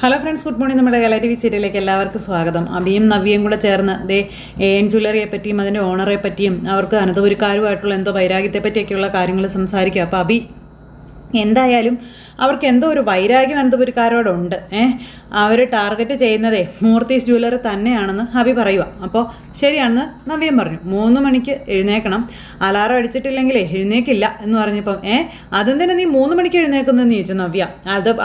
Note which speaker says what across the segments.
Speaker 1: Hello friends, good morning. നമ്മുടെ കല T V സീരിയലിലേക്ക് എല്ലാവർക്കും സ്വാഗതം. അബിയും നവ്യയും കൂടെ ചേർന്ന് എൻ ജ്വല്ലറിയെ പറ്റിയും അതിൻ്റെ ഓണറെ പറ്റിയും അവർക്ക് അനന്തപുരിക്കാരുമായിട്ടുള്ള എന്തോ വൈരാഗ്യത്തെ പറ്റിയൊക്കെയുള്ള കാര്യങ്ങൾ സംസാരിക്കുക. അപ്പോൾ അബി എന്തായാലും അവർക്ക് എന്തോ ഒരു വൈരാഗ്യം അനന്തപുരിക്കാരോടുണ്ട്. അവർ ടാർഗറ്റ് ചെയ്യുന്നതേ മൂർത്തീസ് ജ്വല്ലറി തന്നെയാണെന്ന് അബി പറയുക. അപ്പോൾ ശരിയാണെന്ന് നവ്യം പറഞ്ഞു. 3 മണിക്ക് എഴുന്നേക്കണം, അലാറം അടിച്ചിട്ടില്ലെങ്കിലേ എഴുന്നേക്കില്ല എന്ന് പറഞ്ഞപ്പം അതെന്തിനാ നീ 3 മണിക്ക് എഴുന്നേക്കുന്നതെന്ന് ചോദിച്ചു നവ്യ.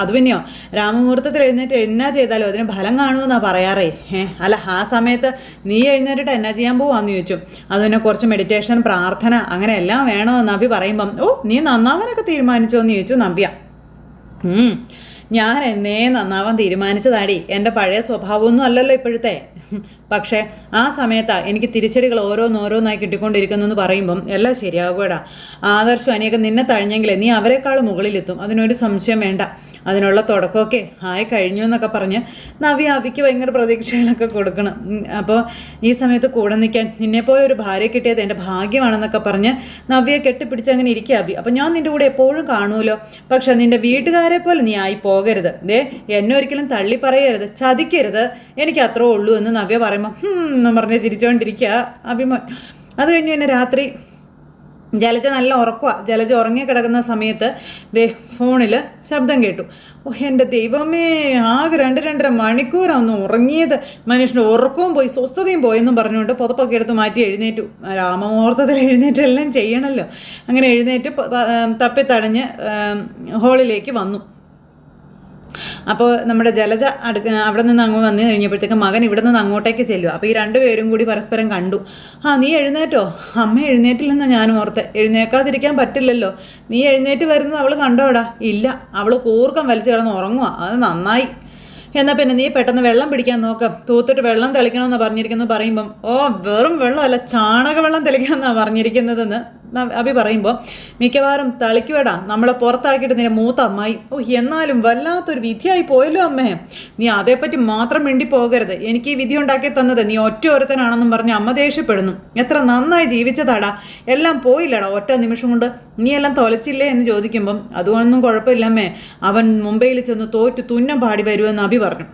Speaker 1: അത് പിന്നെയോ രാമമുഹൂർത്തത്തിൽ എഴുന്നേറ്റ് എന്നാ ചെയ്താലും അതിന് ഫലം കാണുമെന്നാണ് പറയാറേ. അല്ല, ആ സമയത്ത് നീ എഴുന്നേറ്റിട്ട് എന്നാ ചെയ്യാൻ പോവാന്ന് ചോദിച്ചു. അത് പിന്നെ കുറച്ച് മെഡിറ്റേഷൻ, പ്രാർത്ഥന അങ്ങനെ എല്ലാം വേണമെന്ന് നവ്യ പറയുമ്പം നീ നന്നാവാനൊക്കെ തീരുമാനിച്ചോ എന്ന് ചോദിച്ചു നവ്യ. ഞാൻ എന്നേ നന്നാവാൻ തീരുമാനിച്ചതാടി. എൻ്റെ പഴയ സ്വഭാവമൊന്നും അല്ലല്ലോ ഇപ്പോഴത്തെ. പക്ഷേ ആ സമയത്താണ് എനിക്ക് തിരിച്ചടികൾ ഓരോന്നോരോന്നായി കിട്ടിക്കൊണ്ടിരിക്കുന്നു എന്ന് പറയുമ്പം എല്ലാം ശരിയാകുകടാ. ആദർശം അനിയൊക്കെ നിന്നെ തഴിഞ്ഞെങ്കിലേ നീ അവരെക്കാൾ മുകളിലെത്തും, അതിനൊരു സംശയം വേണ്ട. അതിനുള്ള തുടക്കമൊക്കെ ആയി കഴിഞ്ഞു എന്നൊക്കെ പറഞ്ഞ് നവ്യ അബിക്ക് ഭയങ്കര പ്രതീക്ഷകളൊക്കെ കൊടുക്കണം. അപ്പോൾ ഈ സമയത്ത് കൂടെ നിൽക്കാൻ നിന്നെപ്പോലെ ഒരു ഭാര്യ കിട്ടിയത് എൻ്റെ ഭാഗ്യമാണെന്നൊക്കെ പറഞ്ഞ് നവ്യയെ കെട്ടിപ്പിടിച്ച് അങ്ങനെ ഇരിക്കുക അബി. അപ്പം ഞാൻ നിൻ്റെ കൂടെ എപ്പോഴും കാണുമല്ലോ, പക്ഷെ നിൻ്റെ വീട്ടുകാരെ പോലെ നീ ആയി പോകരുത്. എന്നെ ഒരിക്കലും തള്ളി പറയരുത്, ചതിക്കരുത്, എനിക്ക് അത്രേ ഉള്ളൂ എന്ന് നവ്യ പറയുമ്പോൾ എന്ന് പറഞ്ഞ് ചിരിച്ചുകൊണ്ടിരിക്കുക അഭിമോൻ. അത് കഴിഞ്ഞ് തന്നെ രാത്രി ജലജ നല്ല ഉറക്കുക. ജലജ ഉറങ്ങി കിടക്കുന്ന സമയത്ത് ഫോണിൽ ശബ്ദം കേട്ടു. എൻ്റെ ദൈവമേ, ആകെ 2-2.5 മണിക്കൂറാണ് ഉറങ്ങിയത്. മനുഷ്യൻ്റെ ഉറക്കവും പോയി സ്വസ്ഥതയും പോയെന്നും പറഞ്ഞുകൊണ്ട് പുതപ്പൊക്കെ എടുത്ത് മാറ്റി എഴുന്നേറ്റു. രാമമുഹൂർത്തത്തിൽ എഴുന്നേറ്റെല്ലാം ചെയ്യണമല്ലോ. അങ്ങനെ എഴുന്നേറ്റ് തപ്പിത്തടഞ്ഞ് ഹോളിലേക്ക് വന്നു. അപ്പോൾ നമ്മുടെ ജലജ അവിടെ നിന്ന് അങ്ങ് വന്നു കഴിഞ്ഞപ്പോഴത്തേക്ക് മകൻ ഇവിടെ നിന്ന് അങ്ങോട്ടേക്ക് ചെല്ലുക. അപ്പോൾ ഈ 2 പേരും കൂടി പരസ്പരം കണ്ടു. നീ എഴുന്നേറ്റോ? അമ്മ എഴുന്നേറ്റില്ലെന്നാണ് ഞാൻ ഓർത്ത്. എഴുന്നേക്കാതിരിക്കാൻ പറ്റില്ലല്ലോ. നീ എഴുന്നേറ്റ് വരുന്നത് അവൾ കണ്ടോടാ? ഇല്ല, അവൾ കൂർക്കം വലിച്ചു കിടന്ന് ഉറങ്ങുക. അത് നന്നായി. എന്നാൽ പിന്നെ നീ പെട്ടെന്ന് വെള്ളം പിടിക്കാൻ നോക്കാം. തൂത്തിട്ട് വെള്ളം തെളിക്കണമെന്നാണ് പറഞ്ഞിരിക്കുന്നത് പറയുമ്പം വെറും വെള്ളമല്ല, ചാണക വെള്ളം തെളിക്കണമെന്നാണ് പറഞ്ഞിരിക്കുന്നതെന്ന് അബി പറയുമ്പോൾ മിക്കവാറും തളിക്കുവേടാ, നമ്മളെ പുറത്താക്കിയിട്ട് നിന്റെ മൂത്ത അമ്മായി. എന്നാലും വല്ലാത്തൊരു വിധിയായി പോയല്ലോ അമ്മേ. നീ അതേപ്പറ്റി മാത്രം മിണ്ടി പോകരുത്. എനിക്ക് ഈ വിധി ഉണ്ടാക്കി തന്നത് നീ ഒറ്റ ഒരുത്തനാണെന്നും പറഞ്ഞ് അമ്മ ദേഷ്യപ്പെടുന്നു. എത്ര നന്നായി ജീവിച്ചതാടാ, എല്ലാം പോയില്ലടാ ഒറ്റ നിമിഷം കൊണ്ട്. നീ എല്ലാം തൊലച്ചില്ലേ എന്ന് ചോദിക്കുമ്പം അതുകൊണ്ടൊന്നും കുഴപ്പമില്ലമ്മേ, അവൻ മുംബൈയിൽ ചെന്ന് തോറ്റ് തുന്നം പാടി വരുമെന്ന് അബി പറഞ്ഞു.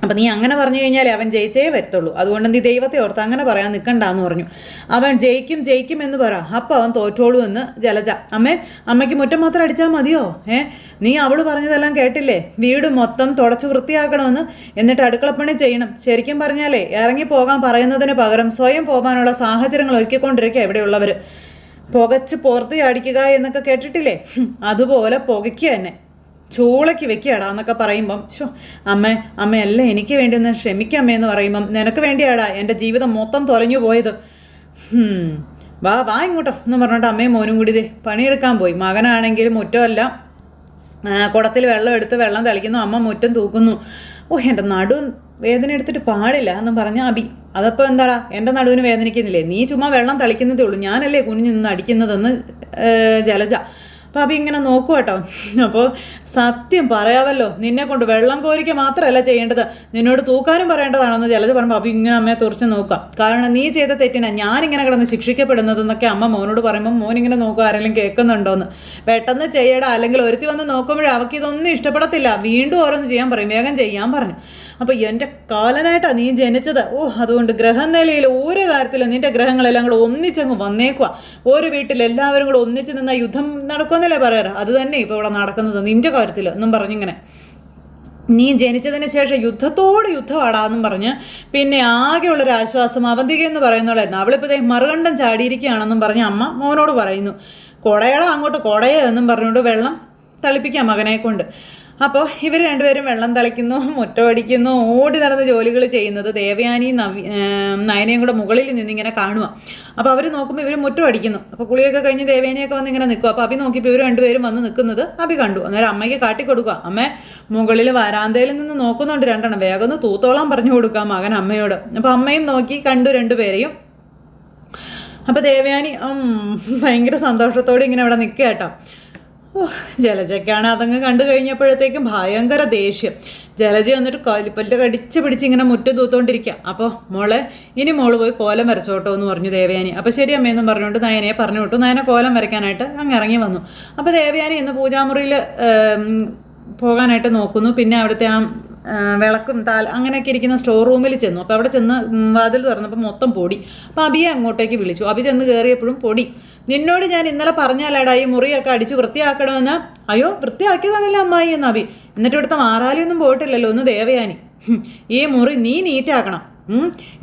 Speaker 1: അപ്പം നീ അങ്ങനെ പറഞ്ഞു കഴിഞ്ഞാൽ അവൻ ജയിച്ചേ വരത്തുള്ളൂ. അതുകൊണ്ട് നീ ദൈവത്തെ ഓർത്ത് അങ്ങനെ പറയാൻ നിൽക്കണ്ടെന്ന് പറഞ്ഞു. അവൻ ജയിക്കും എന്ന് പറ, അപ്പം അവൻ തോറ്റോളൂ എന്ന് ജലജ. അമ്മയ്ക്ക് മുറ്റം മാത്രം അടിച്ചാൽ മതിയോ? നീ അവൾ പറഞ്ഞതെല്ലാം കേട്ടില്ലേ? വീട് മൊത്തം തുടച്ച് വൃത്തിയാക്കണമെന്ന്, എന്നിട്ട് അടുക്കളപ്പണി ചെയ്യണം. ശരിക്കും പറഞ്ഞാലേ ഇറങ്ങിപ്പോകാൻ പറയുന്നതിന് പകരം സ്വയം പോകാനുള്ള സാഹചര്യങ്ങൾ ഒരുക്കിക്കൊണ്ടിരിക്കുക ഇവിടെയുള്ളവർ. പുകച്ച് പുറത്ത് അടിക്കുക എന്നൊക്കെ കേട്ടിട്ടില്ലേ? അതുപോലെ പുകയ്ക്കുക തന്നെ, ചൂളയ്ക്ക് വെക്കുകയാടാ എന്നൊക്കെ പറയുമ്പം അമ്മയെല്ലാം എനിക്ക് വേണ്ടി ഒന്ന് ക്ഷമിക്കാമേ എന്ന് പറയുമ്പം നിനക്ക് വേണ്ടിയാടാ എൻ്റെ ജീവിതം മൊത്തം തൊലഞ്ഞു പോയത്. വാ ഇങ്ങോട്ടോ എന്ന് പറഞ്ഞിട്ട് അമ്മയും മോനും കൂടി പണിയെടുക്കാൻ പോയി. മകനാണെങ്കിലും മുറ്റമല്ല, കുടത്തിൽ വെള്ളം എടുത്ത് വെള്ളം തെളിക്കുന്നു, അമ്മ മുറ്റം തൂക്കുന്നു. എൻ്റെ നടു വേദന എടുത്തിട്ട് പാടില്ല എന്നും പറഞ്ഞ അബി. അതപ്പോൾ എന്താടാ, എൻ്റെ നടുവിന് വേദനിക്കുന്നില്ലേ? നീ ചുമ്മാ വെള്ളം തളിക്കുന്നതേ ഉള്ളൂ, ഞാനല്ലേ കുഞ്ഞു നിന്ന് അടിക്കുന്നതെന്ന് ജലജ. അപ്പോൾ അബി ഇങ്ങനെ നോക്കൂ കേട്ടോ. അപ്പോൾ സത്യം പറയാമല്ലോ, നിന്നെ കൊണ്ട് വെള്ളം കോരിക്ക മാത്രമല്ല ചെയ്യേണ്ടത്, നിന്നോട് തൂക്കാനും പറയേണ്ടതാണെന്ന് ജലജ പറയുമ്പോൾ അബി ഇങ്ങനെ അമ്മയെ തുറച്ച് നോക്കുക. കാരണം നീ ചെയ്ത തെറ്റിനാ ഞാനിങ്ങനെ കിടന്ന് ശിക്ഷിക്കപ്പെടുന്നതെന്നൊക്കെ അമ്മ മോനോട് പറയുമ്പോൾ മോനിങ്ങനെ നോക്കുക ആരെങ്കിലും കേൾക്കുന്നുണ്ടോയെന്ന്. പെട്ടെന്ന് ചെയ്യടാ, അല്ലെങ്കിൽ ഒരുത്തി വന്ന് നോക്കുമ്പോഴേ അവൾക്ക് ഇതൊന്നും ഇഷ്ടപ്പെടത്തില്ല, വീണ്ടും ഓരോന്ന് ചെയ്യാൻ പറയും, വേഗം ചെയ്യാൻ പറഞ്ഞു. അപ്പോൾ എൻ്റെ കാലനായിട്ടാണ് നീ ജനിച്ചത്. അതുകൊണ്ട് ഗ്രഹനിലയിൽ ഓരോ കാര്യത്തിലും നിൻ്റെ ഗ്രഹങ്ങളെല്ലാം കൂടെ ഒന്നിച്ചങ്ങ് വന്നേക്കുക. ഒരു വീട്ടിൽ എല്ലാവരും കൂടെ ഒന്നിച്ച് നിന്നാൽ യുദ്ധം നടക്കുമെന്നല്ലേ പറയാറ്, അത് തന്നെ ഇപ്പോൾ ഇവിടെ നടക്കുന്നത് നിൻ്റെ കാര്യത്തിൽ എന്നും പറഞ്ഞിങ്ങനെ. നീ ജനിച്ചതിന് ശേഷം യുദ്ധത്തോട് യുദ്ധമാടാന്നും പറഞ്ഞ് പിന്നെ ആകെയുള്ളൊരു ആശ്വാസം അവന്തിക എന്ന് പറയുന്നവളായിരുന്നു. അവളിപ്പോൾ മറുകണ്ഠം ചാടിയിരിക്കുകയാണെന്നും പറഞ്ഞ് അമ്മ മോനോട് പറയുന്നു. കൊടയടാ അങ്ങോട്ട് കൊടയ എന്നും പറഞ്ഞുകൊണ്ട് വെള്ളം തളിപ്പിക്കാം മകനെ കൊണ്ട്. അപ്പോൾ ഇവർ 2 പേരും വെള്ളം തളിക്കുന്നു, മുറ്റമടിക്കുന്നു, ഓടി നടന്ന് ജോലികൾ ചെയ്യുന്നത് ദേവയാനിയും നയനയും കൂടെ മുകളിൽ നിന്നിങ്ങനെ കാണുക. അപ്പോൾ അവർ നോക്കുമ്പോൾ ഇവർ മുറ്റം അടിക്കുന്നു. അപ്പോൾ കുളിയൊക്കെ കഴിഞ്ഞ് ദേവയാനിയൊക്കെ വന്ന് ഇങ്ങനെ നിൽക്കും. അപ്പോൾ അബി നോക്കിയപ്പോൾ ഇവർ 2 പേരും വന്ന് നിൽക്കുന്നത് അബി കണ്ടു. അന്നേരം അമ്മയ്ക്ക് കാട്ടിക്കൊടുക്കുക. അമ്മ മുകളിൽ വരാന്തയിൽ നിന്ന് നോക്കുന്നുണ്ട് 2 വേഗം ഒന്ന് തൂത്തോളം പറഞ്ഞു കൊടുക്കാം മകൻ അമ്മയോട്. അപ്പോൾ അമ്മയും നോക്കി കണ്ടു 2 പേരെയും. അപ്പോൾ ദേവയാനി ഭയങ്കര സന്തോഷത്തോടെ ഇങ്ങനെ അവിടെ നിൽക്കുക കേട്ടോ. ജലജയ്ക്കാണ് അതങ്ങ് കണ്ടു കഴിഞ്ഞപ്പോഴത്തേക്കും ഭയങ്കര ദേഷ്യം. ജലജ വന്നിട്ട് കലിപ്പല്ല് കടിച്ച് പിടിച്ച് ഇങ്ങനെ മുറ്റം തൂത്തോണ്ടിരിക്കുക. അപ്പോൾ ഇനി മോള് പോയി കോലം വരച്ചോട്ടോ എന്ന് പറഞ്ഞു ദേവയാനി. അപ്പോൾ ശരി അമ്മയെന്നും പറഞ്ഞുകൊണ്ട് നയനയെ പറഞ്ഞു വിട്ടു. നയന കോലം വരയ്ക്കാനായിട്ട് അങ്ങ് ഇറങ്ങി വന്നു. അപ്പോൾ ദേവയാനി ഇന്ന് പൂജാമുറിയിൽ പോകാനായിട്ട് നോക്കുന്നു. പിന്നെ അവിടുത്തെ ആ വിളക്കും അങ്ങനെയൊക്കെ ഇരിക്കുന്ന സ്റ്റോർ റൂമിൽ ചെന്നു. അപ്പോൾ അവിടെ ചെന്ന് വാതിൽ തുറന്നപ്പോൾ മൊത്തം പൊടി. അപ്പോൾ അബിയെ അങ്ങോട്ടേക്ക് വിളിച്ചു. അബി ചെന്ന് കയറിയപ്പോഴും പൊടി. നിന്നോട് ഞാൻ ഇന്നലെ പറഞ്ഞാലാടാ ഈ മുറിയൊക്കെ അടിച്ച് വൃത്തിയാക്കണമെന്ന്. അയ്യോ വൃത്തിയാക്കിയതാണല്ലോ അമ്മായി എന്ന് അബി. എന്നിട്ട് ഇവിടുത്തെ മാറാലിയൊന്നും പോയിട്ടില്ലല്ലോ ഒന്ന് ദേവയാനി. ഈ മുറി നീ നീറ്റാക്കണം,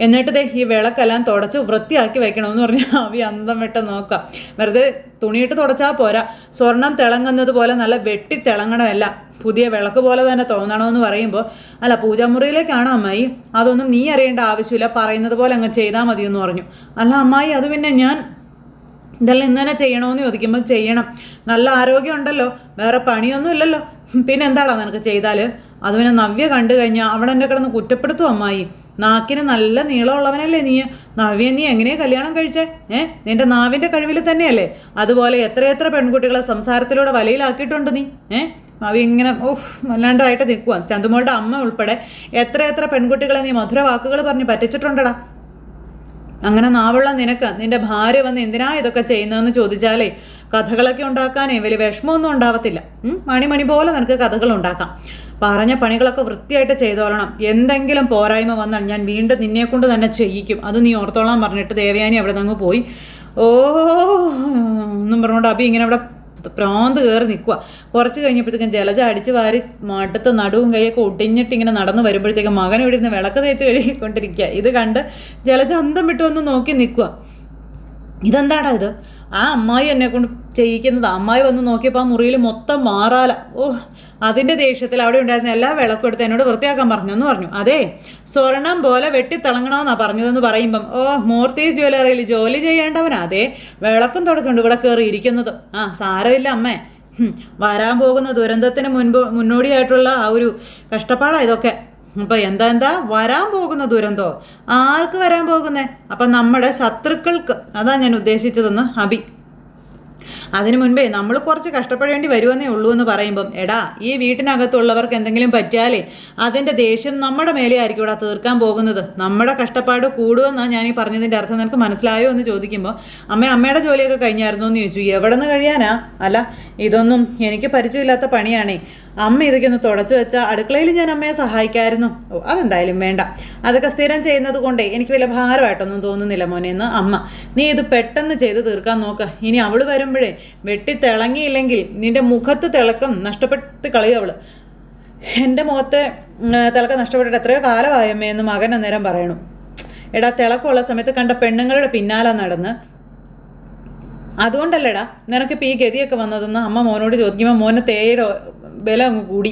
Speaker 1: എന്നിട്ട് ഈ വിളക്കെല്ലാം തുടച്ച് വൃത്തിയാക്കി വെക്കണമെന്ന് പറഞ്ഞാൽ അബി അന്തം വിട്ട് നോക്കാം. വെറുതെ തുണിയിട്ട് തുടച്ചാൽ പോരാ, സ്വർണം തിളങ്ങുന്നത് പോലെ നല്ല വെട്ടി തിളങ്ങണമല്ല, പുതിയ വിളക്ക് പോലെ തന്നെ തോന്നണമെന്ന് പറയുമ്പോൾ അല്ല പൂജാമുറിയിലേക്കാണ് അമ്മായി, അതൊന്നും നീ അറിയേണ്ട ആവശ്യമില്ല, പറയുന്നത് പോലെ അങ്ങ് ചെയ്താൽ മതിയെന്ന് പറഞ്ഞു. അല്ല അമ്മായി അത് പിന്നെ ഞാൻ ഇതെല്ലാം ഇന്ന് തന്നെ ചെയ്യണമെന്ന് ചോദിക്കുമ്പോൾ ചെയ്യണം, നല്ല ആരോഗ്യം ഉണ്ടല്ലോ, വേറെ പണിയൊന്നും ഇല്ലല്ലോ, പിന്നെ എന്താടാ നിനക്ക് ചെയ്താൽ. അത് പിന്നെ നവ്യ കണ്ടു കഴിഞ്ഞാൽ അവളെന്നെ കിടന്ന് കുറ്റപ്പെടുത്തും അമ്മായി. നാക്കിന് നല്ല നീളമുള്ളവനല്ലേ നീ, നവ്യ നീ എങ്ങനെയാ കല്യാണം കഴിച്ചേ? നിന്റെ നാവിൻ്റെ കഴിവിൽ തന്നെയല്ലേ. അതുപോലെ എത്രയെത്ര പെൺകുട്ടികളെ സംസാരത്തിലൂടെ വലയിലാക്കിയിട്ടുണ്ട് നീ. നവ്യ ഇങ്ങനെ വല്ലാണ്ടായിട്ട് നിൽക്കുക. ചന്തുമോളുടെ അമ്മ ഉൾപ്പെടെ എത്രയെത്ര പെൺകുട്ടികളെ നീ മധുര വാക്കുകൾ പറഞ്ഞ് പറ്റിച്ചിട്ടുണ്ടടാ. അങ്ങനെ നാവുള്ള നിനക്ക് നിന്റെ ഭാര്യ വന്ന് എന്തിനാ ഇതൊക്കെ ചെയ്യുന്നതെന്ന് ചോദിച്ചാലേ കഥകളൊക്കെ ഉണ്ടാക്കാനേ വലിയ വിഷമമൊന്നും ഉണ്ടാവത്തില്ല. മണി പോലെ നിനക്ക് കഥകൾ ഉണ്ടാക്കാം. പറഞ്ഞ പണികളൊക്കെ വൃത്തിയായിട്ട് ചെയ്തോളണം. എന്തെങ്കിലും പോരായ്മ വന്നാൽ ഞാൻ വീണ്ടും നിന്നെ കൊണ്ട് തന്നെ ചെയ്യിക്കും, അത് നീ ഓർത്തോളാൻ പറഞ്ഞിട്ട് ദേവയാനി അവിടെ നിന്ന് പോയി. എന്നും പറഞ്ഞുകൊണ്ട് അബി ഇങ്ങനെ അവിടെ പ്രാന്ത് കയറി നിൽക്കുക. കുറച്ച് കഴിഞ്ഞപ്പോഴത്തേക്കും ജലജ അടിച്ച് വാരി മടുത്ത് നടുവും കൈയൊക്കെ ഒടിഞ്ഞിട്ട് ഇങ്ങനെ നടന്നു വരുമ്പോഴത്തേക്കും മകൻ ഇവിടെ ഇരുന്ന് വിളക്ക് തേച്ച് കഴുകിക്കൊണ്ടിരിക്കുക. ഇത് കണ്ട് ജലജ അന്തം വിട്ടു ഒന്ന് നോക്കി നിൽക്കുക. ഇതെന്താടാ ഇത്? ആ അമ്മായി എന്നെ കൊണ്ട് ചെയ്യിക്കുന്നത്. അമ്മായി വന്ന് നോക്കിയപ്പോൾ ആ മുറിയിൽ മൊത്തം മാറാല. അതിൻ്റെ ദേഷ്യത്തിൽ അവിടെ ഉണ്ടായിരുന്ന എല്ലാ വിളക്കും എടുത്ത് എന്നോട് വൃത്തിയാക്കാൻ പറഞ്ഞെന്ന് പറഞ്ഞു. അതെ, സ്വർണം പോലെ വെട്ടിത്തിളങ്ങണമെന്നാണ് പറഞ്ഞതെന്ന് പറയുമ്പം മൂർത്തീസ് ജ്വല്ലറിയിൽ ജോലി ചെയ്യേണ്ടവനാ അതെ വിളക്കും തുടച്ചുകൊണ്ട് ഇവിടെ കയറി ഇരിക്കുന്നത്. സാരമില്ല അമ്മേ, വരാൻ പോകുന്ന ദുരന്തത്തിന് മുന്നോടിയായിട്ടുള്ള ആ ഒരു കഷ്ടപ്പാടാണ് ഇതൊക്കെ. അപ്പം എന്താ വരാൻ പോകുന്ന ദുരന്തോ? ആർക്ക് വരാൻ പോകുന്നേ? അപ്പം നമ്മുടെ ശത്രുക്കൾക്ക്, അതാ ഞാൻ ഉദ്ദേശിച്ചതെന്ന് അബി. അതിനു മുൻപേ നമ്മൾ കുറച്ച് കഷ്ടപ്പെടേണ്ടി വരുമെന്നേ ഉള്ളൂ എന്ന് പറയുമ്പം എടാ ഈ വീട്ടിനകത്തുള്ളവർക്ക് എന്തെങ്കിലും പറ്റിയാലേ അതിൻ്റെ ദേഷ്യം നമ്മുടെ മേലെ ആയിരിക്കും ഇവിടെ തീർക്കാൻ പോകുന്നത്. നമ്മുടെ കഷ്ടപ്പാട് കൂടുമെന്നാണ് ഞാൻ ഈ പറഞ്ഞതിൻ്റെ അർത്ഥം. നിനക്ക് മനസ്സിലായോ എന്ന് ചോദിക്കുമ്പോൾ അമ്മയുടെ ജോലിയൊക്കെ കഴിഞ്ഞായിരുന്നു എന്ന് ചോദിച്ചു. എവിടെ നിന്ന് കഴിയാനാ? അല്ല ഇതൊന്നും എനിക്ക് പരിചയമില്ലാത്ത പണിയാണേ. അമ്മ ഇതൊക്കെ ഒന്ന് തുടച്ചു വെച്ചാൽ അടുക്കളയിൽ ഞാൻ അമ്മയെ സഹായിക്കായിരുന്നു. അതെന്തായാലും വേണ്ട, അതൊക്കെ സ്ഥിരം ചെയ്യുന്നത് കൊണ്ടേ എനിക്ക് വലിയ ഭാരമായിട്ടൊന്നും തോന്നുന്നില്ല മോനെ എന്ന് അമ്മ. നീ ഇത് പെട്ടെന്ന് ചെയ്ത് തീർക്കാൻ നോക്ക്. ഇനി അവൾ വരുമ്പോഴേ വെട്ടി തിളങ്ങിയില്ലെങ്കിൽ നിന്റെ മുഖത്ത് തിളക്കം നഷ്ടപ്പെട്ട് കളയും അവള്. എൻ്റെ മുഖത്തെ തിളക്കം നഷ്ടപ്പെട്ടിട്ട് എത്രയോ കാലമായമ്മേ എന്ന് മകൻ അന്നേരം പറയണു. എടാ തിളക്കമുള്ള സമയത്ത് കണ്ട പെണ്ണുങ്ങളുടെ പിന്നാലെ നടന്ന് അതുകൊണ്ടല്ലേടാ നിനക്കിപ്പോൾ ഈ ഗതിയൊക്കെ വന്നതെന്ന് അമ്മ മോനോട് ചോദിക്കുമ്പോൾ മോനെ തേയുടെ വില അങ്ങ് കൂടി,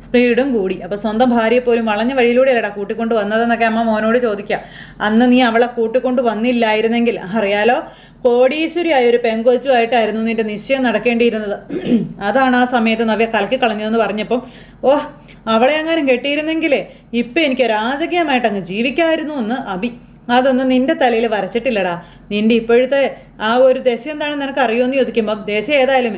Speaker 1: സ്പീഡും കൂടി. അപ്പോൾ സ്വന്തം ഭാര്യയെ പോലും വളഞ്ഞ വഴിയിലൂടെ അല്ലടാ കൂട്ടിക്കൊണ്ട് വന്നതെന്നൊക്കെ അമ്മ മോനോട് ചോദിക്കുക. അന്ന് നീ അവളെ കൂട്ടിക്കൊണ്ട് വന്നില്ലായിരുന്നെങ്കിൽ അറിയാലോ കോടീശ്വരിയായ ഒരു പെങ്കൊച്ചുമായിട്ടായിരുന്നു നിന്റെ നിശ്ചയം നടക്കേണ്ടിയിരുന്നത്. അതാണ് ആ സമയത്ത് നവ്യ കലക്കി കളഞ്ഞതെന്ന് പറഞ്ഞപ്പം അവളെ എങ്ങാനും കെട്ടിയിരുന്നെങ്കിലേ ഇപ്പം എനിക്ക് രാജകീയമായിട്ട് അങ്ങ് ജീവിക്കാമായിരുന്നു എന്ന് അബി. അതൊന്നും നിന്റെ തലയിൽ വരച്ചിട്ടില്ലടാ. നിന്റെ ഇപ്പോഴത്തെ ആ ഒരു ദശ എന്താണെന്ന് നിനക്ക് അറിയുമെന്ന് ചോദിക്കുമ്പോൾ ദശ ഏതായാലും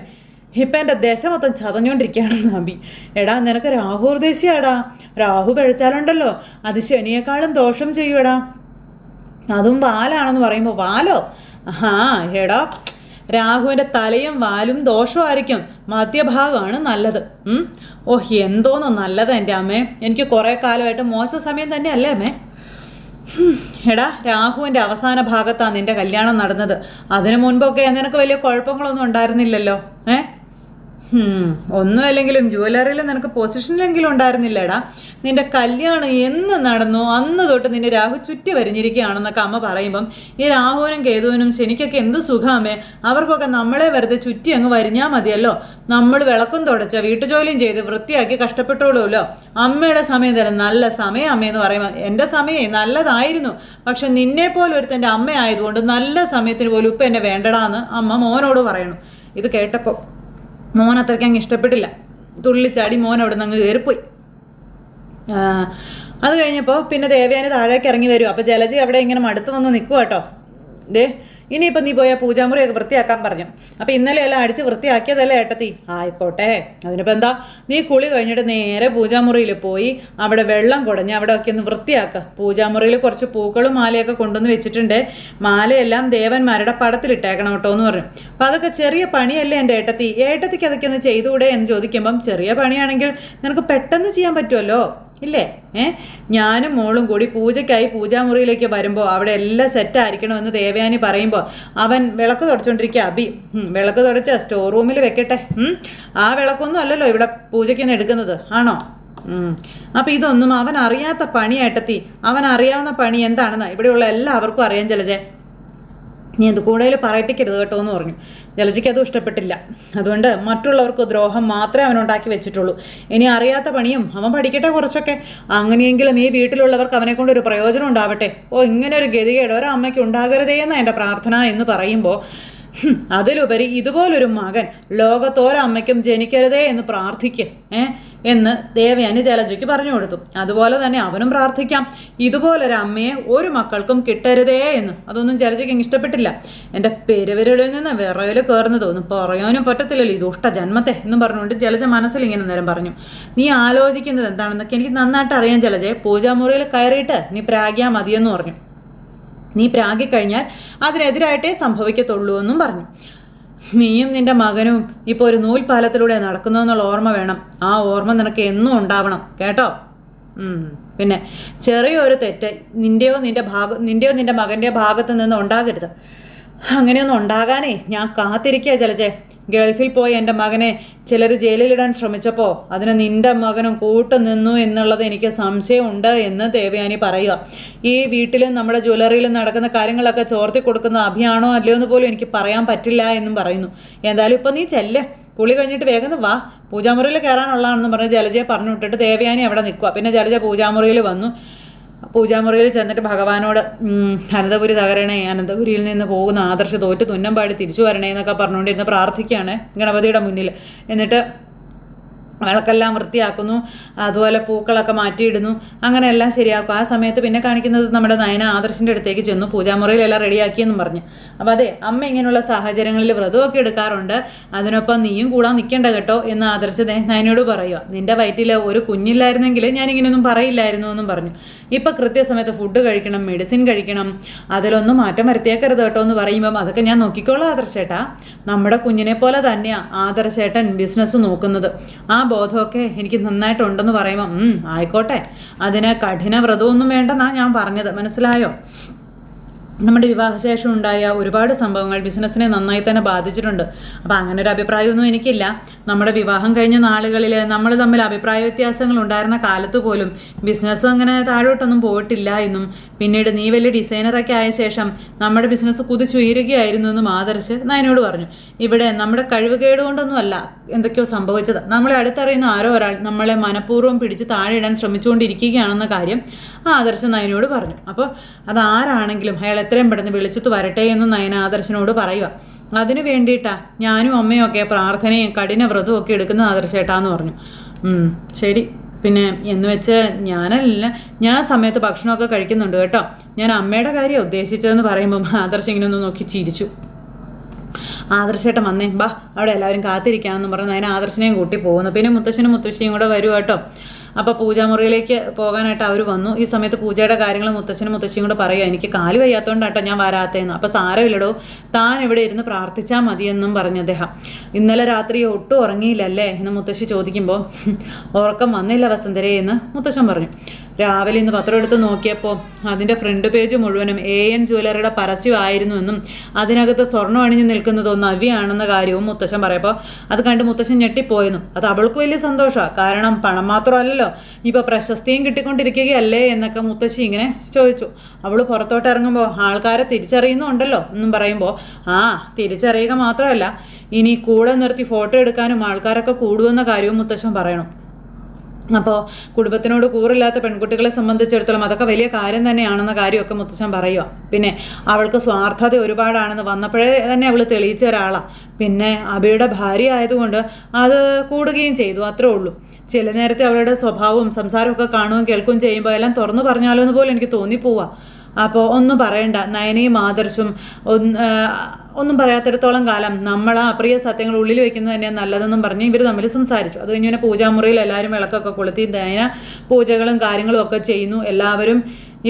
Speaker 1: ഇപ്പം എൻ്റെ ദശ മൊത്തം ചതഞ്ഞുകൊണ്ടിരിക്കുകയാണെന്ന് അബി. എടാ നിനക്ക് രാഹു ദേശീയാടാ. രാഹു പഴിച്ചാലുണ്ടല്ലോ അത് ശനിയേക്കാളും ദോഷം ചെയ്യുവടാ. അതും വാലാണെന്ന് പറയുമ്പോൾ വാലോ? എടാ രാഹുവിൻ്റെ തലയും വാലും ദോഷമായിരിക്കും, മധ്യഭാഗമാണ് നല്ലത്. എന്തോന്ന് നല്ലത് എൻ്റെ അമ്മേ. എനിക്ക് കുറേ കാലമായിട്ട് മോശം സമയം തന്നെ അല്ലേ അമ്മേ. എടാ രാഹുവിൻ്റെ അവസാന ഭാഗത്താണ് നിന്റെ കല്യാണം നടന്നത്. അതിനു മുൻപൊക്കെ നിനക്ക് വലിയ കുഴപ്പങ്ങളൊന്നും ഉണ്ടായിരുന്നില്ലല്ലോ. ഒന്നും അല്ലെങ്കിലും ജുവലറിയിൽ നിനക്ക് പൊസിഷനിലെങ്കിലും ഉണ്ടായിരുന്നില്ലടാ. നിന്റെ കല്യാണം എന്ന് നടന്നു അന്ന് തൊട്ട് നിന്റെ രാഹു ചുറ്റി വരിഞ്ഞിരിക്കുകയാണെന്നൊക്കെ അമ്മ പറയുമ്പം ഈ രാഹുവിനും കേതുവിനും ശനിക്കൊക്കെ എന്ത് സുഖാമേ. അവർക്കൊക്കെ നമ്മളെ വെറുതെ ചുറ്റി അങ്ങ് വരിഞ്ഞാൽ മതിയല്ലോ. നമ്മൾ വിളക്കും തുടച്ച വീട്ടുജോലിയും ചെയ്ത് വൃത്തിയാക്കി കഷ്ടപ്പെട്ടോളൂല്ലോ. അമ്മയുടെ സമയം തന്നെ നല്ല സമയം അമ്മയെന്ന് പറയുമ്പോൾ എൻ്റെ സമയം നല്ലതായിരുന്നു, പക്ഷെ നിന്നെപ്പോലെ ഒരുത്തൻ്റെ അമ്മ ആയതുകൊണ്ട് നല്ല സമയത്തിന് പോലും ഇപ്പം എന്നെ വേണ്ടടാന്ന് അമ്മ മോനോട് പറയണു. ഇത് കേട്ടപ്പോൾ മോൻ അത്രയ്ക്ക് അങ്ങ് ഇഷ്ടപ്പെട്ടില്ല. തുള്ളിച്ചാടി മോൻ അവിടെ നിന്ന് അങ്ങ് കയറിപ്പോയി. അത് കഴിഞ്ഞപ്പോൾ പിന്നെ ദേവയാനി താഴേക്ക് ഇറങ്ങി വരും. അപ്പോൾ ജലജി അവിടെ ഇങ്ങനെ മടുത്ത് വന്ന് നിൽക്കുക കേട്ടോ. ഇനിയിപ്പോൾ നീ പോയാൽ പൂജാമുറിയൊക്കെ വൃത്തിയാക്കാൻ പറഞ്ഞു. അപ്പോൾ ഇന്നലെ എല്ലാം അടിച്ച് വൃത്തിയാക്കിയതല്ലേ ഏട്ടത്തി? ആയിക്കോട്ടെ, അതിനിപ്പോൾ എന്താ. നീ കുളി കഴിഞ്ഞിട്ട് നേരെ പൂജാമുറിയിൽ പോയി അവിടെ വെള്ളം കുടഞ്ഞ് അവിടെ ഒക്കെ ഒന്ന് വൃത്തിയാക്കുക. പൂജാമുറിയിൽ കുറച്ച് പൂക്കളും മാലയൊക്കെ കൊണ്ടുവന്ന് വെച്ചിട്ടുണ്ട്. മാലയെല്ലാം ദേവന്മാരുടെ പടത്തിലിട്ടേക്കണം കേട്ടോ എന്ന് പറഞ്ഞു. അപ്പോൾ അതൊക്കെ ചെറിയ പണിയല്ലേ എൻ്റെ ഏട്ടത്തിക്ക് അതൊക്കെ ഒന്ന് ചെയ്തുകൂടെ എന്ന് ചോദിക്കുമ്പം ചെറിയ പണിയാണെങ്കിൽ നിനക്ക് പെട്ടെന്ന് ചെയ്യാൻ പറ്റുമല്ലോ. ഇല്ലേ? ഞാനും മോളും കൂടി പൂജയ്ക്കായി പൂജാമുറിയിലേക്ക് വരുമ്പോൾ അവിടെ എല്ലാം സെറ്റായിരിക്കണമെന്ന് ദേവയാനി പറയുമ്പോൾ അവൻ വിളക്ക് തുടച്ചുകൊണ്ടിരിക്കുക. വിളക്ക് തുടച്ച സ്റ്റോർ റൂമിൽ വെക്കട്ടെ. ആ വിളക്കൊന്നും അല്ലല്ലോ ഇവിടെ പൂജയ്ക്ക് നിന്ന് എടുക്കുന്നത്, ആണോ? അപ്പം ഇതൊന്നും അവൻ അറിയാത്ത പണിയായിട്ടെത്തി. അവൻ അറിയാവുന്ന പണി എന്താണെന്ന് ഇവിടെയുള്ള എല്ലാവർക്കും അറിയാൻ ജലജ. നീ എന്ത് കൂടുതൽ പറയിപ്പിക്കരുത് കേട്ടോ എന്ന് പറഞ്ഞു. ജലജയ്ക്ക് അതും ഇഷ്ടപ്പെട്ടില്ല. അതുകൊണ്ട് മറ്റുള്ളവർക്ക് ദ്രോഹം മാത്രമേ അവനുണ്ടാക്കി വെച്ചിട്ടുള്ളൂ. ഇനി അറിയാത്ത പണിയും അവൻ പഠിക്കട്ടെ കുറച്ചൊക്കെ. അങ്ങനെയെങ്കിലും ഈ വീട്ടിലുള്ളവർക്ക് അവനെ കൊണ്ട് ഒരു പ്രയോജനം ഉണ്ടാവട്ടെ. ഇങ്ങനെ ഒരു ഗതികേട് ഒരമ്മയ്ക്ക് ഉണ്ടാകരുതേ എന്ന എൻ്റെ പ്രാർത്ഥന എന്ന് പറയുമ്പോൾ, അതിലുപരി ഇതുപോലൊരു മകൻ ലോകത്തോരമ്മയ്ക്കും ജനിക്കരുതേ എന്ന് പ്രാർത്ഥിക്കുക എന്ന് ദേവയാനി ജലജയ്ക്ക് പറഞ്ഞു കൊടുത്തു. അതുപോലെ തന്നെ അവനും പ്രാർത്ഥിക്കാം, ഇതുപോലൊരു അമ്മയെ ഒരു മക്കൾക്കും കിട്ടരുതേ എന്ന്. അതൊന്നും ജലജയ്ക്ക് ഇഷ്ടപ്പെട്ടില്ല. എൻ്റെ പെരുവിരലിൽ നിന്ന് വിറയിൽ കയറുന്നതൊന്നും പറയാനും പറ്റത്തില്ലല്ലോ ഈ ദുഷ്ട ജന്മത്തെ എന്നും പറഞ്ഞുകൊണ്ട് ജലജ മനസ്സിൽ ഇങ്ങനെ നേരം പറഞ്ഞു. നീ ആലോചിക്കുന്നത് എന്താണെന്നൊക്കെ എനിക്ക് നന്നായിട്ട് അറിയാം ജലജയെ. പൂജാമുറിയിൽ കയറിയിട്ട് നീ പ്രാഗ്യാ മതിയെന്ന് പറഞ്ഞു. നീ പ്രാഗിക്കഴിഞ്ഞാൽ അതിനെതിരായിട്ടേ സംഭവിക്കത്തുള്ളൂ എന്നും പറഞ്ഞു. നീയും നിന്റെ മകനും ഇപ്പോൾ ഒരു നൂൽപാലത്തിലൂടെ നടക്കുന്നതെന്നുള്ള ഓർമ്മ വേണം. ആ ഓർമ്മ നിനക്ക് എന്നും ഉണ്ടാവണം കേട്ടോ. പിന്നെ ചെറിയൊരു തെറ്റ് നിന്റെയോ നിന്റെ മകൻ്റെ ഭാഗത്ത് നിന്ന് ഉണ്ടാകരുത്. അങ്ങനെയൊന്നും ഉണ്ടാകാനേ ഞാൻ കാത്തിരിക്കുക ജലജെ. ഗൾഫിൽ പോയി എൻ്റെ മകനെ ചിലർ ജയിലിലിടാൻ ശ്രമിച്ചപ്പോൾ അതിന് നിൻ്റെ മകനും കൂട്ടുനിന്നു എന്നുള്ളത് എനിക്ക് സംശയമുണ്ട് എന്ന് ദേവയാനി പറയുക. ഈ വീട്ടിലും നമ്മുടെ ജ്വല്ലറിയിലും നടക്കുന്ന കാര്യങ്ങളൊക്കെ ചോർത്തി കൊടുക്കുന്ന അഭിയാണോ അല്ലയോ എന്ന് പോലും എനിക്ക് പറയാൻ പറ്റില്ല എന്നും പറയുന്നു. എന്തായാലും ഇപ്പം നീ ചെല്ല്, കുളി കഴിഞ്ഞിട്ട് വേഗം വാ, പൂജാമുറിയിൽ കയറാനുള്ളതാണെന്ന് പറഞ്ഞ് ജലജയെ പറഞ്ഞു വിട്ടിട്ട് ദേവയാനി അവിടെ നിൽക്കുക. പിന്നെ ജലജ പൂജാമുറിയിൽ വന്നു. പൂജാമുറിയിൽ ചെന്നിട്ട് ഭഗവാനോട് അനന്തപുരി തകരണേ, അനന്തപുരിയിൽ നിന്ന് പോകുന്ന ആദർശ തോറ്റ് തുന്നം പാടി തിരിച്ചു വരണേ എന്നൊക്കെ പറഞ്ഞുകൊണ്ടിരുന്ന് പ്രാർത്ഥിക്കുകയാണ് ഗണപതിയുടെ മുന്നിൽ. എന്നിട്ട് വിളക്കെല്ലാം വൃത്തിയാക്കുന്നു, അതുപോലെ പൂക്കളൊക്കെ മാറ്റിയിടുന്നു, അങ്ങനെ എല്ലാം ശരിയാക്കും. ആ സമയത്ത് പിന്നെ കാണിക്കുന്നത് നമ്മുടെ നയന ആദർശിൻ്റെ അടുത്തേക്ക് ചെന്നു, പൂജാമുറിയിലെല്ലാം റെഡിയാക്കിയെന്നും പറഞ്ഞു. അപ്പോൾ അതെ, അമ്മ ഇങ്ങനെയുള്ള സാഹചര്യങ്ങളിൽ വ്രതമൊക്കെ എടുക്കാറുണ്ട്, അതിനൊപ്പം നീയും കൂടാൻ നിൽക്കേണ്ട കേട്ടോ എന്ന് ആദർശ നയനയോട് പറയുക. നിൻ്റെ വയറ്റിൽ ഒരു കുഞ്ഞില്ലായിരുന്നെങ്കിൽ ഞാനിങ്ങനെയൊന്നും പറയില്ലായിരുന്നു എന്നും പറഞ്ഞു. ഇപ്പം കൃത്യസമയത്ത് ഫുഡ് കഴിക്കണം, മെഡിസിൻ കഴിക്കണം, അതിലൊന്നും മാറ്റം വരുത്തിയേക്കരുത് കേട്ടോ എന്ന് പറയുമ്പം അതൊക്കെ ഞാൻ നോക്കിക്കോളാം ആദർശേട്ടാ. നമ്മുടെ കുഞ്ഞിനെ പോലെ തന്നെയാണ് ആദർശേട്ടൻ ബിസിനസ് നോക്കുന്നത്. ആ ബോധമൊക്കെ എനിക്ക് നന്നായിട്ടുണ്ടെന്ന് പറയുമ്പോൾ ആയിക്കോട്ടെ, അതിന് കഠിന വ്രതമൊന്നും വേണ്ടെന്നാണ് ഞാൻ പറഞ്ഞത്, മനസ്സിലായോ? നമ്മുടെ വിവാഹശേഷം ഉണ്ടായ ഒരുപാട് സംഭവങ്ങൾ ബിസിനസ്സിനെ നന്നായി തന്നെ ബാധിച്ചിട്ടുണ്ട്. അപ്പോൾ അങ്ങനെ ഒരു അഭിപ്രായമൊന്നും എനിക്കില്ല. നമ്മുടെ വിവാഹം കഴിഞ്ഞ നാളുകളിൽ നമ്മൾ തമ്മിൽ അഭിപ്രായ വ്യത്യാസങ്ങൾ ഉണ്ടായിരുന്ന കാലത്ത് പോലും ബിസിനസ് അങ്ങനെ താഴോട്ടൊന്നും പോയിട്ടില്ല എന്നും, പിന്നീട് നീ വലിയ ഡിസൈനറൊക്കെ ആയ ശേഷം നമ്മുടെ ബിസിനസ് കുതിച്ചുയരുകയായിരുന്നു എന്നും ആദർശ് നയനോട് പറഞ്ഞു. ഇവിടെ നമ്മുടെ കഴിവുകേട് കൊണ്ടൊന്നുമല്ല എന്തൊക്കെയോ സംഭവിച്ചത്. നമ്മളെ അടുത്തറിയുന്ന ആരോ ഒരാൾ നമ്മളെ മനഃപൂർവ്വം പിടിച്ച് താഴെ ഇടാൻ ശ്രമിച്ചുകൊണ്ടിരിക്കുകയാണെന്ന കാര്യം ആദർശ് നയനോട് പറഞ്ഞു. അപ്പോൾ അതാരാണെങ്കിലും അയാൾ എത്രയും പെട്ടെന്ന് വിളിച്ചിട്ട് വരട്ടെ എന്ന് നയന ആദർശനോട് പറയുക. അതിനു വേണ്ടിയിട്ടാ ഞാനും അമ്മയും ഒക്കെ പ്രാർത്ഥനയും കഠിന വ്രതവും ഒക്കെ എടുക്കുന്ന ആദർശേട്ടാന്ന് പറഞ്ഞു. ശരി, പിന്നെ എന്ന് വെച്ച് ഞാൻ സമയത്ത് ഭക്ഷണമൊക്കെ കഴിക്കുന്നുണ്ട് കേട്ടോ. ഞാൻ അമ്മയുടെ കാര്യം ഉദ്ദേശിച്ചതെന്ന് പറയുമ്പം ആദർശം ഇങ്ങനെ ഒന്ന് നോക്കി ചിരിച്ചു. ആദർശേട്ടൻ വന്നേ, ബാ അവിടെ എല്ലാവരും കാത്തിരിക്കാമെന്ന് പറഞ്ഞ് അതിന് ആദർശനെയും കൂട്ടി പോകുന്നു. പിന്നെ മുത്തശ്ശനും മുത്തശ്ശിയും കൂടെ വരും കേട്ടോ. അപ്പോൾ പൂജാമുറിയിലേക്ക് പോകാനായിട്ട് അവർ വന്നു. ഈ സമയത്ത് പൂജയുടെ കാര്യങ്ങൾ മുത്തശ്ശനും മുത്തശ്ശിയും കൂടെ പറയുക, എനിക്ക് കാല് വയ്യാത്തതുകൊണ്ടാട്ടോ ഞാൻ വരാത്തേന്ന്. അപ്പോൾ സാരമില്ലടോ, താൻ ഇവിടെ ഇരുന്ന് പ്രാർത്ഥിച്ചാൽ മതിയെന്നും പറഞ്ഞു അദ്ദേഹം. ഇന്നലെ രാത്രി ഒട്ടും ഉറങ്ങിയില്ലല്ലേ എന്ന് മുത്തശ്ശി ചോദിക്കുമ്പോൾ, ഉറക്കം വന്നില്ല വസന്തരേ എന്ന് മുത്തശ്ശൻ പറഞ്ഞു. രാവിലെ ഇന്ന് പത്രം എടുത്ത് നോക്കിയപ്പോൾ അതിൻ്റെ ഫ്രണ്ട് പേജ് മുഴുവനും AN ജ്വല്ലറിയുടെ പരസ്യമായിരുന്നു എന്നും അതിനകത്ത് സ്വർണ്ണം അണിഞ്ഞ് നിൽക്കുന്നതോ നവ്യാണെന്ന കാര്യവും മുത്തശ്ശൻ പറയപ്പോൾ അത് കണ്ട് മുത്തശ്ശൻ ഞെട്ടിപ്പോയെന്നും. അത് അവൾക്ക് വലിയ സന്തോഷമാണ്, കാരണം പണം മാത്രമല്ലല്ലോ ഇപ്പോൾ പ്രശസ്തിയും കിട്ടിക്കൊണ്ടിരിക്കുകയല്ലേ എന്നൊക്കെ മുത്തശ്ശി ഇങ്ങനെ ചോദിച്ചു. അവൾ പുറത്തോട്ട് ഇറങ്ങുമ്പോൾ ആൾക്കാരെ തിരിച്ചറിയുന്നുണ്ടല്ലോ എന്നും പറയുമ്പോൾ, തിരിച്ചറിയുക മാത്രമല്ല ഇനി കൂടെ നിർത്തി ഫോട്ടോ എടുക്കാനും ആൾക്കാരൊക്കെ കൂടുമെന്ന കാര്യവും മുത്തശ്ശൻ പറയണം. അപ്പോൾ കുടുംബത്തിനോട് കൂറില്ലാത്ത പെൺകുട്ടികളെ സംബന്ധിച്ചിടത്തോളം അതൊക്കെ വലിയ കാര്യം തന്നെയാണെന്ന കാര്യമൊക്കെ മുത്തശ്ശൻ പറയുക. പിന്നെ അവൾക്ക് സ്വാർത്ഥത ഒരുപാടാണെന്ന് വന്നപ്പോഴേ തന്നെ അവൾ തെളിയിച്ച ഒരാളാണ്. പിന്നെ അബിയുടെ ഭാര്യ ആയതുകൊണ്ട് അത് കൂടുകയും ചെയ്തു, അത്രേ ഉള്ളൂ. ചില നേരത്തെ അവളുടെ സ്വഭാവവും സംസാരമൊക്കെ കാണുകയും കേൾക്കുകയും ചെയ്യുമ്പോൾ എല്ലാം തുറന്നു പറഞ്ഞാലോ എന്ന് പോലും എനിക്ക് തോന്നിപ്പോവാ. അപ്പോൾ ഒന്നും പറയണ്ട, നയനയും ആദർശും ഒന്നും പറയാത്തിടത്തോളം കാലം നമ്മൾ ആ അപ്രിയ സത്യങ്ങൾ ഉള്ളിൽ വെക്കുന്നത് തന്നെയാണ് നല്ലതെന്നും പറഞ്ഞ് ഇവർ തമ്മിൽ സംസാരിച്ചു. അത് കഴിഞ്ഞ് പിന്നെ പൂജാമുറിയിൽ എല്ലാവരും വിളക്കൊക്കെ കൊളുത്തി നയന പൂജകളും കാര്യങ്ങളും ഒക്കെ ചെയ്യുന്നു. എല്ലാവരും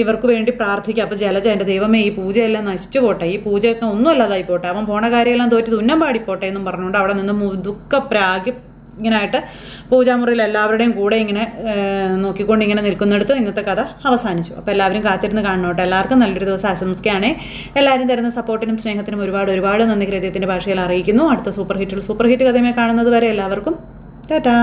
Speaker 1: ഇവർക്ക് വേണ്ടി പ്രാർത്ഥിക്കുക. അപ്പോൾ ജലജ, എൻ്റെ ദൈവമേ, ഈ പൂജയെല്ലാം നശിച്ചു പോട്ടെ, ഈ പൂജയൊക്കെ ഒന്നും അല്ലാതായി പോട്ടെ, അവൻ പോണ കാര്യമെല്ലാം തോറ്റ് തുന്നം പാടിപ്പോട്ടെ എന്നും പറഞ്ഞുകൊണ്ട് അവിടെ നിന്ന് ദുഃഖപ്രാഗി ഇങ്ങനായിട്ട് പൂജാമുറിയിൽ എല്ലാവരുടെയും കൂടെ ഇങ്ങനെ നോക്കിക്കൊണ്ട് ഇങ്ങനെ നിൽക്കുന്നിടത്ത് ഇന്നത്തെ കഥ അവസാനിച്ചു. അപ്പോൾ എല്ലാവരും കാത്തിരുന്ന് കാണണോട്ടെ. എല്ലാവർക്കും നല്ലൊരു ദിവസം ആശംസിക്കുകയാണ്. എല്ലാവരും തരുന്ന സപ്പോർട്ടിനും സ്നേഹത്തിനും ഒരുപാട് നന്ദി ഹൃദയത്തിൻ്റെ ഭാഷയിൽ അറിയിക്കുന്നു. അടുത്ത സൂപ്പർ ഹിറ്റ് കഥയുമായി കാണുന്നത് വരെ എല്ലാവർക്കും ടാറ്റാ.